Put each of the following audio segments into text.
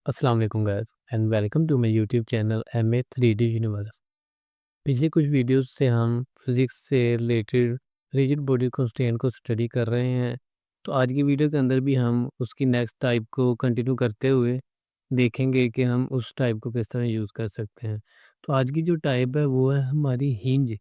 अस्सलाम वालेकुम guys and welcome to my YouTube channel M A 3D universe. पिछले कुछ वीडियोस से हम फिजिक्स से रिलेटेड रिजिड बॉडी कंस्ट्रेंट को स्टडी कर रहे हैं। तो आज की वीडियो के अंदर भी हम उसकी नेक्स्ट टाइप को कंटिन्यू करते हुए देखेंगे कि हम उस टाइप को किस तरह यूज़ कर सकते हैं। तो आज की जो टाइप है वो है हमारी हिंज।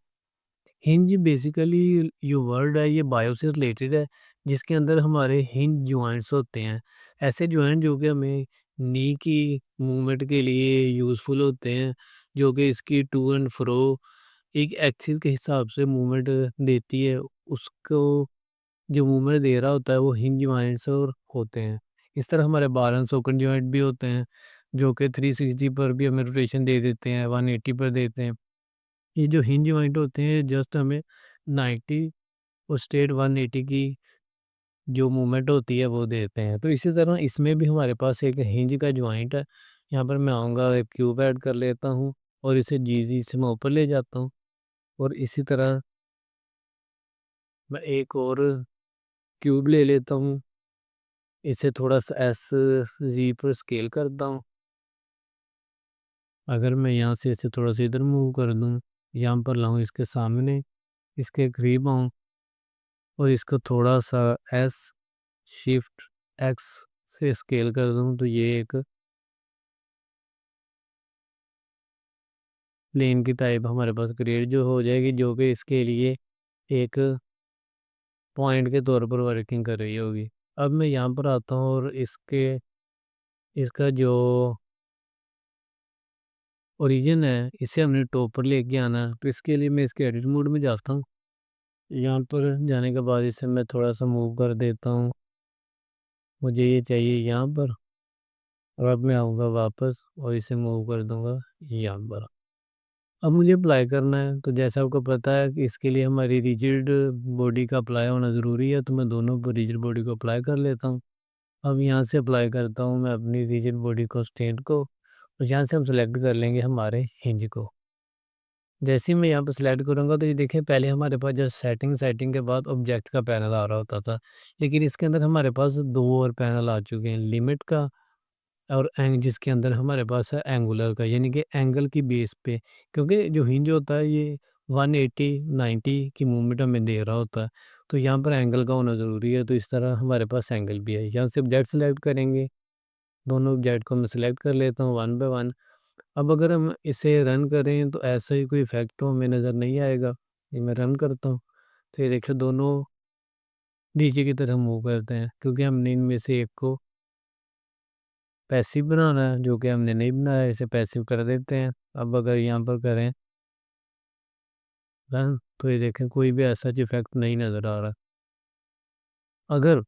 हिंज बेसिकली ये वर्ड है, ये बायो से रिलेटेड है, जिसके अंदर हमारे हिंज जॉइंट्स होते हैं। ऐसे जॉइंट जो कि हमें नी की मूवमेंट के लिए यूज़फुल होते हैं, जो कि इसकी टू एंड फ्रो एक एक्सिस के हिसाब से मूवमेंट देती है। उसको जो मूवमेंट दे रहा होता है वो हिंज जॉइंट्स और होते हैं। इस तरह हमारे बाल एंड सॉकेट जॉइंट भी होते हैं, जो कि 360 पर भी हमें रोटेशन दे देते हैं, 180 पर देते हैं। ये जो हिंज जॉइंट होते हैं जस्ट हमें 90 और स्ट्रेट 180 की जो मूवमेंट होती है वो देते हैं। तो इसी तरह इसमें भी हमारे पास एक हिंज का जॉइंट है। यहाँ पर मैं आऊँगा, एक क्यूब ऐड कर लेता हूँ और इसे जी से मैं ऊपर ले जाता हूँ। और इसी तरह मैं एक और क्यूब ले लेता हूँ, इसे थोड़ा सा एस जी पर स्केल करता हूँ। अगर मैं यहाँ से इसे थोड़ा सा इधर मूव कर दूँ, यहाँ पर लाऊँ इसके सामने, इसके करीब आऊँ और इसको थोड़ा सा एस शिफ्ट एक्स से स्केल कर दूँ, तो ये एक प्लेन की टाइप हमारे पास क्रिएट जो हो जाएगी, जो कि इसके लिए एक पॉइंट के तौर पर वर्किंग कर रही होगी। अब मैं यहाँ पर आता हूँ और इसका जो ओरिजिन है इसे हमने टॉप पर लेके आना है। तो इसके लिए मैं इसके एडिट मोड में जाता हूँ। यहाँ पर जाने के बाद इसे मैं थोड़ा सा मूव कर देता हूँ, मुझे ये चाहिए यहाँ पर। और अब मैं आऊँगा वापस और इसे मूव कर दूँगा यहाँ पर। अब मुझे अप्लाई करना है, तो जैसा आपको पता है कि इसके लिए हमारी रिजिड बॉडी का अप्लाई होना ज़रूरी है, तो मैं दोनों पर रिजिड बॉडी को अप्लाई कर लेता हूँ। अब यहाँ से अप्लाई करता हूँ मैं अपनी रिजिड बॉडी कंस्ट्रेंट को और यहाँ से हम सेलेक्ट कर लेंगे हमारे हिंज को। जैसे ही मैं यहाँ पर सेलेक्ट करूँगा तो ये देखें, पहले हमारे पास जस्ट सेटिंग सेटिंग के बाद ऑब्जेक्ट का पैनल आ रहा होता था, लेकिन इसके अंदर हमारे पास दो और पैनल आ चुके हैं, लिमिट का और जिसके अंदर हमारे पास है एंगुलर का, यानी कि एंगल की बेस पे। क्योंकि जो हिंज होता है ये 180 90 की मूवमेंट हमें दे रहा होता है, तो यहाँ पर एंगल का होना ज़रूरी है। तो इस तरह हमारे पास एंगल भी है। यहाँ से ऑब्जेक्ट सेलेक्ट करेंगे, दोनों ऑब्जेक्ट को मैं सिलेक्ट कर लेता हूँ वन बाय वन। अब अगर हम इसे रन करें तो ऐसा ही कोई इफेक्ट तो हमें नज़र नहीं आएगा। ये मैं रन करता हूँ, तो ये देखिए दोनों नीचे की तरफ मूव करते हैं, क्योंकि हमने इनमें से एक को पैसिव बनाना है, जो कि हमने नहीं बनाया, इसे पैसिव कर देते हैं। अब अगर यहाँ पर करें रन, तो ये देखें कोई भी ऐसा इफेक्ट नहीं नज़र आ रहा। अगर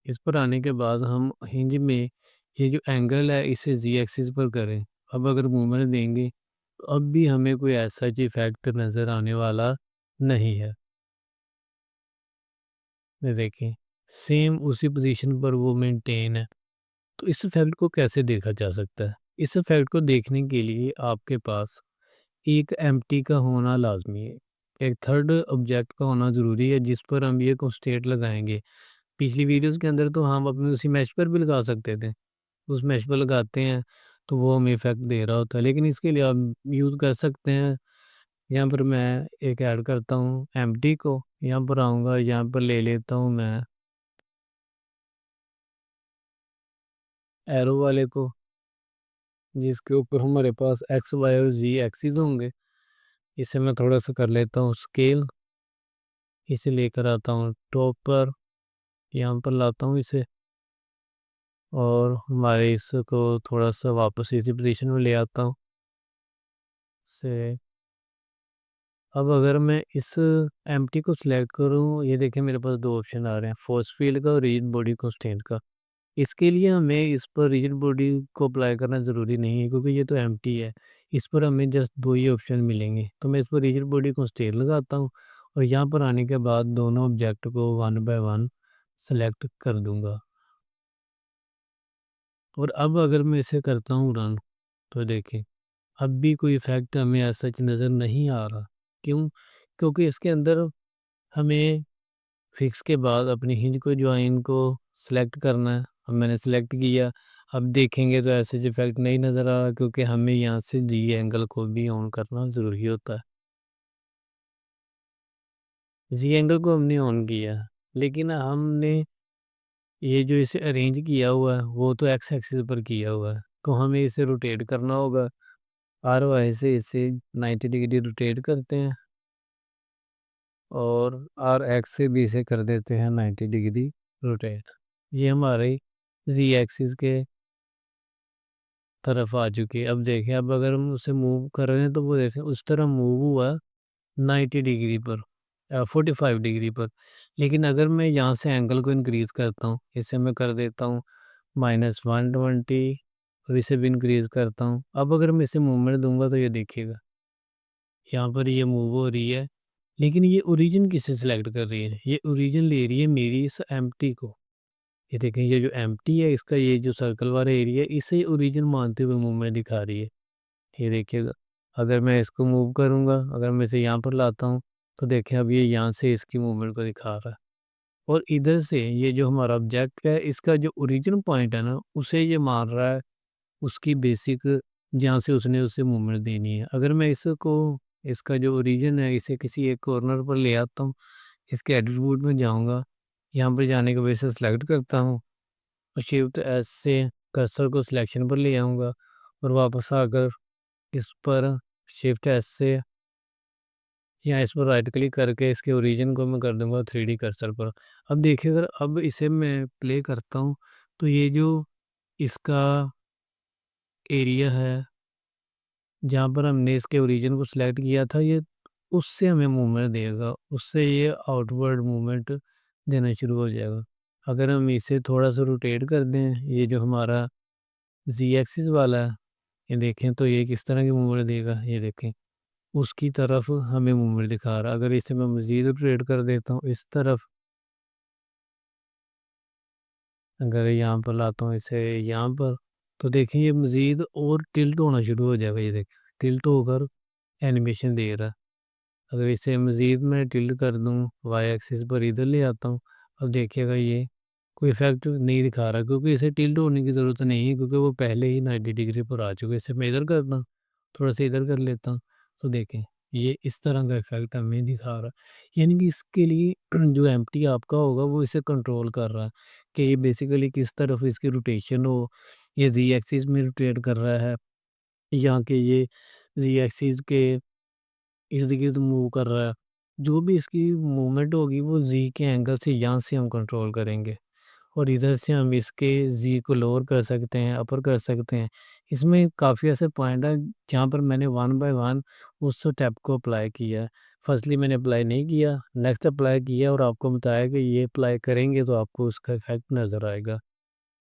इस पर आने के बाद हम हिंज में ये जो एंगल है इसे जी एक्सिस पर करें, अब अगर मूवमेंट देंगे तो अब भी हमें कोई ऐसा इफेक्ट नज़र आने वाला नहीं है। ये देखें सेम उसी पोजीशन पर वो मेंटेन है। तो इस इफेक्ट को कैसे देखा जा सकता है? इस इफेक्ट को देखने के लिए आपके पास एक एम्प्टी का होना लाज़मी है। एक थर्ड ऑब्जेक्ट का होना ज़रूरी है, जिस पर हम ये कंस्ट्रेंट लगाएँगे। पिछली वीडियोज़ के अंदर तो हम अपने उसी मैश पर भी लगा सकते थे। उस मैश पर लगाते हैं तो वो हमें इफ़ेक्ट दे रहा होता है। लेकिन इसके लिए आप यूज़ कर सकते हैं, यहाँ पर मैं एक ऐड करता हूँ एम्प्टी को। यहाँ पर आऊँगा, यहाँ पर ले लेता हूँ मैं एरो वाले को, जिसके ऊपर हमारे पास एक्स, वाई और ज़ी एक्सिस होंगे। इसे मैं थोड़ा-सा कर लेता हूँ स्केल, इसे लेकर आता हूँ टॉप पर, यहाँ पर लाता हूँ इसे और हमारे इसको थोड़ा-सा वापस इसी पोज़ीशन में ले आता हूँ से। अब अगर मैं इस एम्प्टी को सिलेक्ट करूँ, ये देखिए मेरे पास 2 ऑप्शन आ रहे हैं, फोर्स फील्ड का और रिजिड बॉडी कंस्ट्रेंट का। इसके लिए हमें इस पर रिजिड बॉडी को अप्लाई करना ज़रूरी नहीं है, क्योंकि ये तो एम्प्टी है। इस पर हमें जस्ट 2 ही ऑप्शन मिलेंगे। तो मैं इस पर रिजिड बॉडी कंस्ट्रेंट लगाता हूँ और यहाँ पर आने के बाद दोनों ऑब्जेक्ट को वन बाय वन सेलेक्ट कर दूँगा। और अब अगर मैं इसे करता हूँ रन, तो देखिए अब भी कोई इफ़ेक्ट हमें एज़ सच नज़र नहीं आ रहा। क्यों? क्योंकि इसके अंदर हमें फिक्स के बाद अपनी हिंज को जॉइन को सिलेक्ट करना है। अब मैंने सिलेक्ट किया। अब देखेंगे तो ऐसे इफेक्ट नहीं नज़र आ रहा, क्योंकि हमें यहाँ से जी एंगल को भी ऑन करना ज़रूरी होता है। जी एंगल को हमने ऑन किया, लेकिन हमने ये जो इसे अरेंज किया हुआ है वो तो एक्स एक्सिस पर किया हुआ है, तो हमें इसे रोटेट करना होगा। आर वाई से इसे 90 डिग्री रोटेट करते हैं, और आर एक्स से भी इसे कर देते हैं 90 डिग्री रोटेट। ये हमारे जी एक्सिस के तरफ आ चुकी है। अब देखें, अब अगर हम उसे मूव कर रहे हैं तो वो देखें उस तरह मूव हुआ 90 डिग्री पर, 45 डिग्री पर। लेकिन अगर मैं यहाँ से एंगल को इंक्रीज़ करता हूँ, इसे मैं कर देता हूँ -120, और इसे भी इंक्रीज़ करता हूँ। अब अगर मैं इसे मूवमेंट दूंगा तो ये देखिएगा, यहाँ पर ये मूव हो रही है, लेकिन ये ओरिजिन किसे सिलेक्ट कर रही है? ये ओरिजिन ले रही है मेरी इस एम्प्टी को। ये देखें, ये जो एम्प्टी है इसका ये जो सर्कल वाला एरिया है, इसे ओरिजिन मानते हुए मूवमेंट दिखा रही है। ये देखिएगा, अगर मैं इसको मूव करूँगा, अगर मैं इसे यहाँ पर लाता हूँ, तो देखें अब ये यहाँ से इसकी मूवमेंट को दिखा रहा है। और इधर से ये जो हमारा ऑब्जेक्ट है, इसका जो ओरिजिन पॉइंट है ना, उसे ये मान रहा है उसकी बेसिक, जहाँ से उसने उसे मूवमेंट देनी है। अगर मैं इसको, इसका जो ओरिजिन है, इसे किसी एक कॉर्नर पर ले आता हूँ, इसके एट्रीब्यूट में जाऊँगा, यहाँ पर जाने के बाद इसे सेलेक्ट करता हूँ, और शिफ्ट एस से कर्सर को सिलेक्शन पर ले आऊँगा, और वापस आकर इस पर शिफ्ट एस से या इस पर राइट क्लिक करके इसके ओरिजिन को मैं कर दूंगा 3D कर्सर पर। अब देखिए, अगर अब इसे मैं प्ले करता हूँ, तो ये जो इसका एरिया है जहाँ पर हमने इसके ओरिजिन को सिलेक्ट किया था, ये उससे हमें मूवमेंट देगा, उससे ये आउटवर्ड मूवमेंट देना शुरू हो जाएगा। अगर हम इसे थोड़ा सा रोटेट कर दें, ये जो हमारा जी एक्सिस वाला है, ये देखें तो ये किस तरह की मूवमेंट देगा, ये देखें उसकी तरफ हमें मूवमेंट दिखा रहा है। अगर इसे मैं मज़ीद रोटेट कर देता हूँ इस तरफ, अगर यहाँ पर लाता हूँ इसे यहाँ पर, तो देखिए ये मज़ीद और टिल्ट होना शुरू हो जाएगा। ये देखिए टिल्ट होकर एनिमेशन दे रहा है। अगर इसे मज़ीद मैं टिल्ट कर दूँ, वाई एक्सिस पर इधर ले आता हूँ, अब देखिएगा ये कोई इफेक्ट नहीं दिखा रहा, क्योंकि इसे टिल्ट होने की ज़रूरत नहीं है, क्योंकि वो पहले ही 90 डिग्री पर आ चुके हैं। इसे मैं इधर करता हूँ, थोड़ा सा इधर कर लेता हूँ, तो देखें ये इस तरह का इफेक्ट हमें दिखा रहा है। यानी कि इसके लिए जो एम्प्टी आपका होगा वो इसे कंट्रोल कर रहा है कि ये बेसिकली किस तरफ इसकी रोटेशन हो, ये जी एक्सिस में रोटेट कर रहा है, या कि ये जी एक्सिस के इर्द-गिर्द मूव कर रहा है। जो भी इसकी मूवमेंट होगी वो ज़ी के एंगल से यहाँ से हम कंट्रोल करेंगे, और इधर से हम इसके ज़ी को लोअर कर सकते हैं, अपर कर सकते हैं। इसमें काफ़ी ऐसे पॉइंट हैं जहाँ पर मैंने वन बाय वन उस स्टेप को अप्लाई किया है। फर्स्टली मैंने अप्लाई नहीं किया, नेक्स्ट अप्लाई किया और आपको बताया कि ये अप्लाई करेंगे तो आपको उसका इफ़ेक्ट नज़र आएगा।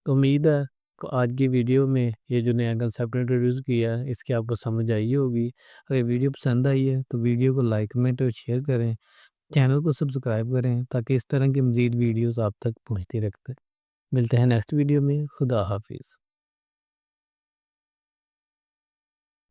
तो उम्मीद है कि आज की वीडियो में ये जो नया कंसेप्ट इंट्रोड्यूस किया है इसकी आपको समझ आई होगी। अगर वीडियो पसंद आई है तो वीडियो को लाइक कमेंट और शेयर करें, चैनल को सब्सक्राइब करें ताकि इस तरह की मज़ीद वीडियोस आप तक पहुंचती रहते। मिलते हैं नेक्स्ट वीडियो में। खुदा हाफिज़।